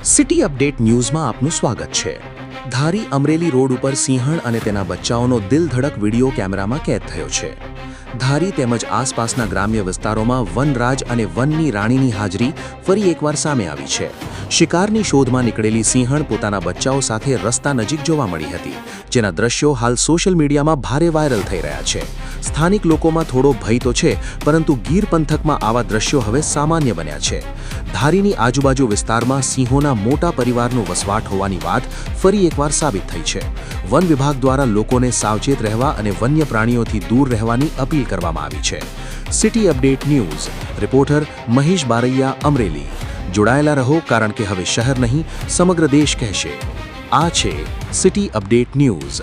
City update ન્યૂઝમાં આપનું સ્વાગત છે। ધારી અમરેલી રોડ ઉપર સિંહણ અને તેના બચ્ચાઓનો દિલધડક વિડીયો કેમેરામાં કેદ થયો છે। ધારી તેમજ આસપાસના ગ્રામ્ય વિસ્તારોમાં વનરાજ અને વનની રાણીની હાજરી ફરી એકવાર સામે આવી છે। શિકારની શોધમાં નીકળેલી સિંહણ પોતાના બચ્ચાઓ સાથે રસ્તા નજીક જોવા મળી હતી, જેના દ્રશ્યો હાલ સોશિયલ મીડિયામાં ભારે વાયરલ થઈ રહ્યા છે। સ્થાનિક લોકોમાં થોડો ભય તો છે, પરંતુ ગીર પંથકમાં આવા દ્રશ્યો હવે સામાન્ય બન્યા છે। ધારીની આજુબાજુ વિસ્તારમાં સિંહોના મોટા પરિવારનો વસવાટ હોવાની વાત ફરી એકવાર સાબિત થઈ છે। વન વિભાગ દ્વારા લોકોને સાવચેત રહેવા અને વન્ય પ્રાણીઓથી દૂર રહેવાની અપીલ કરવામાં આવી છે। City update news reporter Mahesh Baraiya, Amreli. જોડાયેલા રહો, કારણ કે હવે શહેર નહીં સમગ્ર દેશ કહેશે। આ છે સિટી અપડેટ ન્યૂઝ।